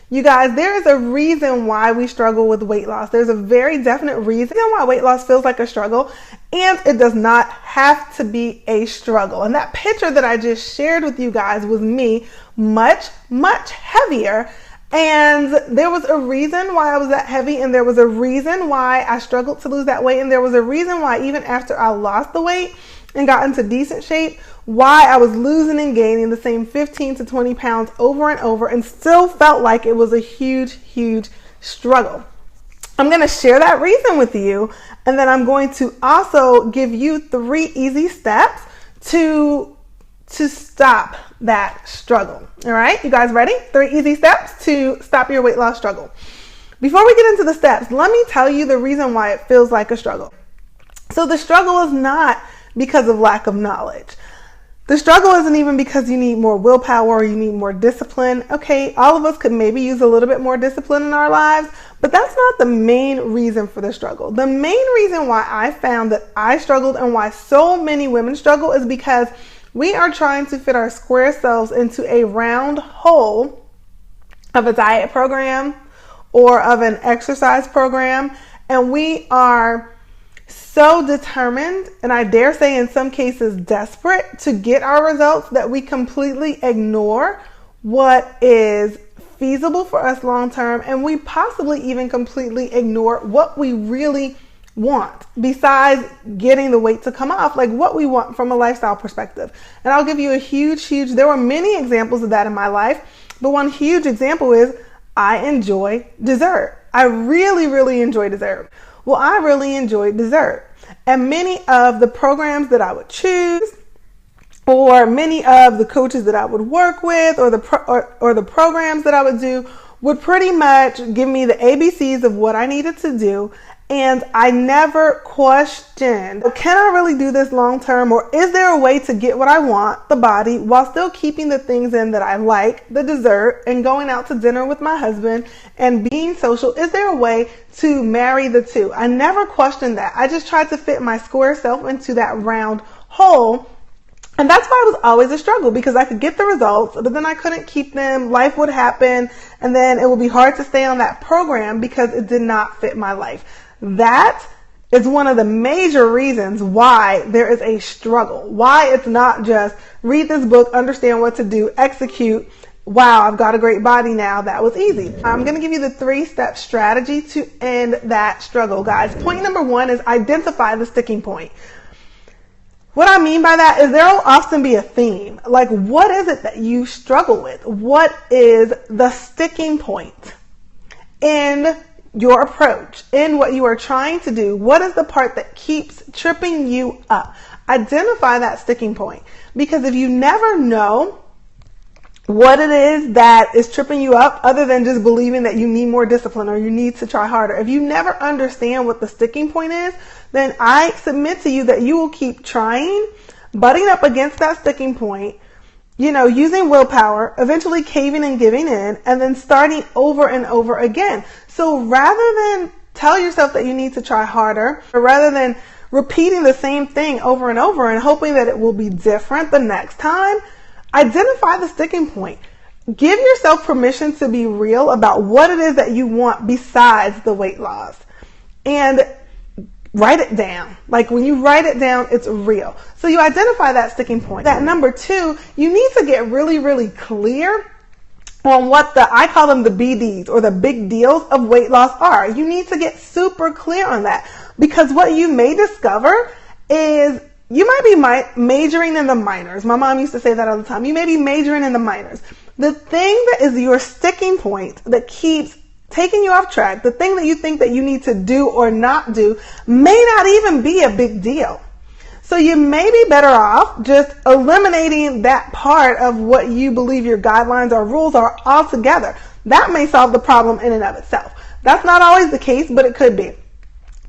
You guys, there is a reason why we struggle with weight loss. There's a very definite reason why weight loss feels like a struggle, and it does not have to be a struggle. And that picture that I just shared with you guys was me much, much heavier. And there was a reason why I was that heavy, and there was a reason why I struggled to lose that weight, and there was a reason why even after I lost the weight and got into decent shape, why I was losing and gaining the same 15 to 20 pounds over and over and still felt like it was a huge, huge struggle. I'm going to share that reason with you, and then I'm going to also give you 3 easy steps to stop that struggle. All right, you guys ready? 3 easy steps to stop your weight loss struggle. Before we get into the steps, let me tell you the reason why it feels like a struggle. So the struggle is not because of lack of knowledge. The struggle isn't even because you need more willpower or you need more discipline. Okay, all of us could maybe use a little bit more discipline in our lives, but that's not the main reason for the struggle. The main reason why I found that I struggled and why so many women struggle is because we are trying to fit our square selves into a round hole of a diet program or of an exercise program, and we are so determined, and I dare say in some cases desperate, to get our results that we completely ignore what is feasible for us long term, and we possibly even completely ignore what we really want besides getting the weight to come off, like what we want from a lifestyle perspective. And I'll give you a huge, there were many examples of that in my life, but one huge example is I enjoy dessert. I really, really enjoy dessert. Well, I really enjoyed dessert, and many of the programs that I would choose, or many of the coaches that I would work with, or the programs that I would do, would pretty much give me the ABCs of what I needed to do, and I never questioned, can I really do this long term, or is there a way to get what I want, the body, while still keeping the things in that I like, the dessert, and going out to dinner with my husband, and being social? Is there a way to marry the two? I never questioned that. I just tried to fit my square self into that round hole. And that's why it was always a struggle, because I could get the results, but then I couldn't keep them. Life would happen, and then it would be hard to stay on that program because it did not fit my life. That is one of the major reasons why there is a struggle, why it's not just read this book, understand what to do, execute. Wow, I've got a great body now. That was easy. I'm going to give you the 3-step strategy to end that struggle, guys. Point number 1 is identify the sticking point. What I mean by that is there will often be a theme. Like, what is it that you struggle with? What is the sticking point in your approach, in what you are trying to do? What is the part that keeps tripping you up? Identify that sticking point, because if you never know what it is that is tripping you up, other than just believing that you need more discipline or you need to try harder, if you never understand what the sticking point is, then I submit to you that you will keep trying, butting up against that sticking point, using willpower, eventually caving and giving in, and then starting over and over again. So rather than tell yourself that you need to try harder, or rather than repeating the same thing over and over and hoping that it will be different the next time, identify the sticking point. Give yourself permission to be real about what it is that you want besides the weight loss. And write it down. Like, when you write it down, it's real. So you identify that sticking point. That number 2, you need to get really, really clear on what I call them the BDs, or the big deals of weight loss are. You need to get super clear on that, because what you may discover is you might be majoring in the minors. My mom used to say that all the time. You may be majoring in the minors. The thing that is your sticking point that keeps taking you off track, the thing that you think that you need to do or not do, may not even be a big deal. So you may be better off just eliminating that part of what you believe your guidelines or rules are altogether. That may solve the problem in and of itself. That's not always the case, but it could be.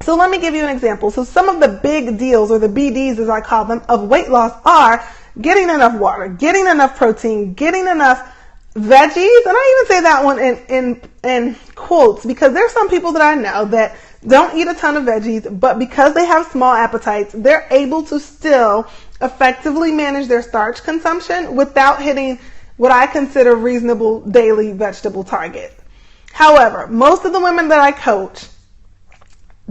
So let me give you an example. So some of the big deals, or the BDs as I call them, of weight loss are getting enough water, getting enough protein, getting enough veggies. And I even say that one in quotes, because there's some people that I know that don't eat a ton of veggies, but because they have small appetites, they're able to still effectively manage their starch consumption without hitting what I consider reasonable daily vegetable target. However, most of the women that I coach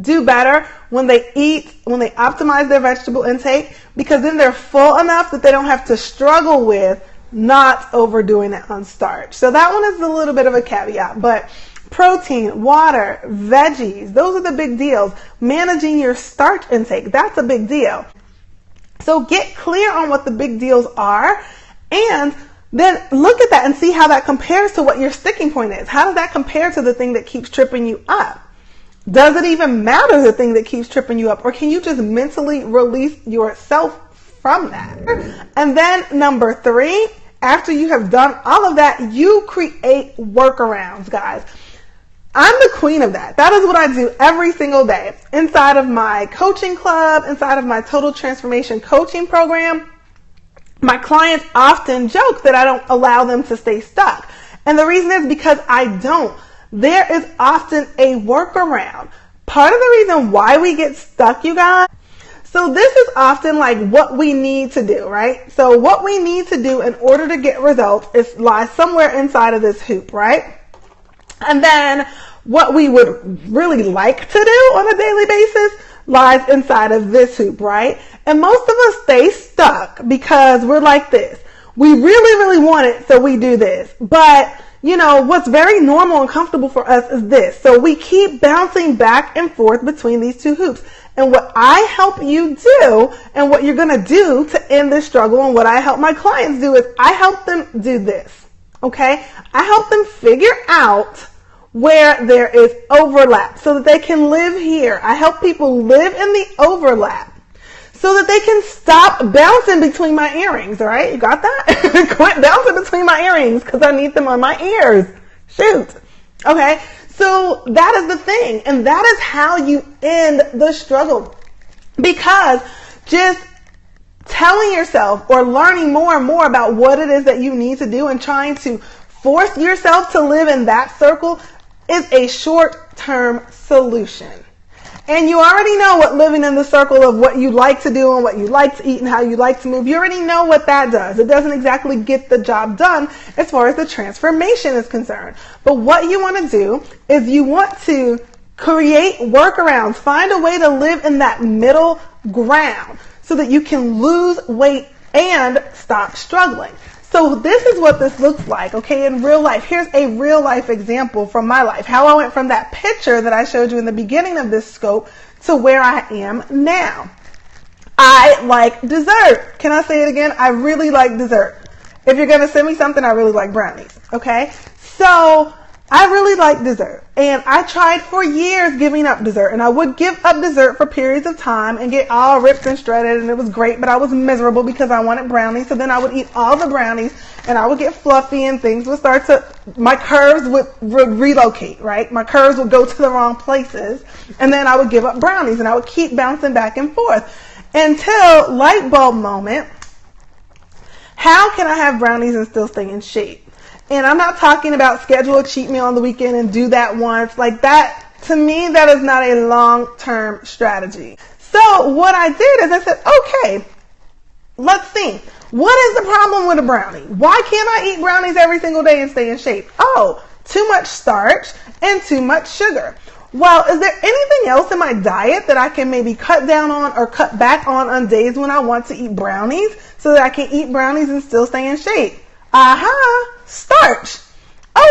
do better when they optimize their vegetable intake, because then they're full enough that they don't have to struggle with not overdoing it on starch. So that one is a little bit of a caveat, but protein, water, veggies, those are the big deals. Managing your starch intake, that's a big deal. So get clear on what the big deals are, and then look at that and see how that compares to what your sticking point is. How does that compare to the thing that keeps tripping you up? Does it even matter, the thing that keeps tripping you up, or can you just mentally release yourself from that? And then number 3, after you have done all of that, you create workarounds, guys. I'm the queen of that. That is what I do every single day. Inside of my coaching club, inside of my Total Transformation coaching program, my clients often joke that I don't allow them to stay stuck. And the reason is because I don't. There is often a workaround. Part of the reason why we get stuck, you guys, so this is often like what we need to do, right? So what we need to do in order to get results lies somewhere inside of this hoop, right? And then what we would really like to do on a daily basis lies inside of this hoop, right? And most of us stay stuck because we're like this. We really, really want it, so we do this. But you know, what's very normal and comfortable for us is this. So we keep bouncing back and forth between these two hoops. And what I help you do, and what you're going to do to end this struggle, and what I help my clients do, is I help them do this. Okay? I help them figure out where there is overlap so that they can live here. I help people live in the overlap so that they can stop bouncing between my earrings. All right? You got that? Quit bouncing between my earrings because I need them on my ears. Shoot. Okay? So that is the thing. And that is how you end the struggle. Because just telling yourself or learning more and more about what it is that you need to do and trying to force yourself to live in that circle is a short-term solution. And you already know what living in the circle of what you like to do and what you like to eat and how you like to move, you already know what that does. It doesn't exactly get the job done as far as the transformation is concerned. But what you want to do is you want to create workarounds, find a way to live in that middle ground so that you can lose weight and stop struggling. So this is what this looks like, okay, in real life. Here's a real life example from my life, how I went from that picture that I showed you in the beginning of this scope to where I am now. I like dessert. Can I say it again? I really like dessert. If you're going to send me something, I really like brownies, okay? So I really like dessert, and I tried for years giving up dessert, and I would give up dessert for periods of time and get all ripped and shredded, and it was great, but I was miserable because I wanted brownies. So then I would eat all the brownies, and I would get fluffy, and things would start to, my curves would relocate, right? My curves would go to the wrong places, and then I would give up brownies, and I would keep bouncing back and forth until light bulb moment. How can I have brownies and still stay in shape? And I'm not talking about schedule a cheat meal on the weekend and do that once. Like that, to me, that is not a long-term strategy. So what I did is I said, okay, let's see. What is the problem with a brownie? Why can't I eat brownies every single day and stay in shape? Oh, too much starch and too much sugar. Well, is there anything else in my diet that I can maybe cut down on or cut back on days when I want to eat brownies so that I can eat brownies and still stay in shape? Aha, starch.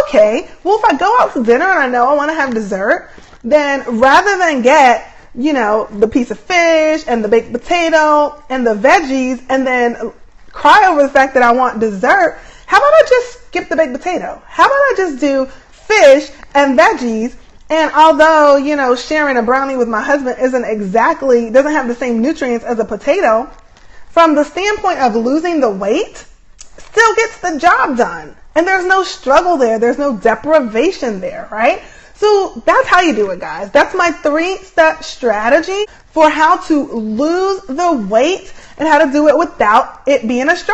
Okay, well, if I go out to dinner and I know I want to have dessert, then rather than get, you know, the piece of fish and the baked potato and the veggies and then cry over the fact that I want dessert, how about I just skip the baked potato? How about I just do fish and veggies? And although, you know, sharing a brownie with my husband doesn't have the same nutrients as a potato, from the standpoint of losing the weight, still gets the job done. And there's no struggle there. There's no deprivation there, right? So that's how you do it, guys. That's my 3-step strategy for how to lose the weight and how to do it without it being a struggle.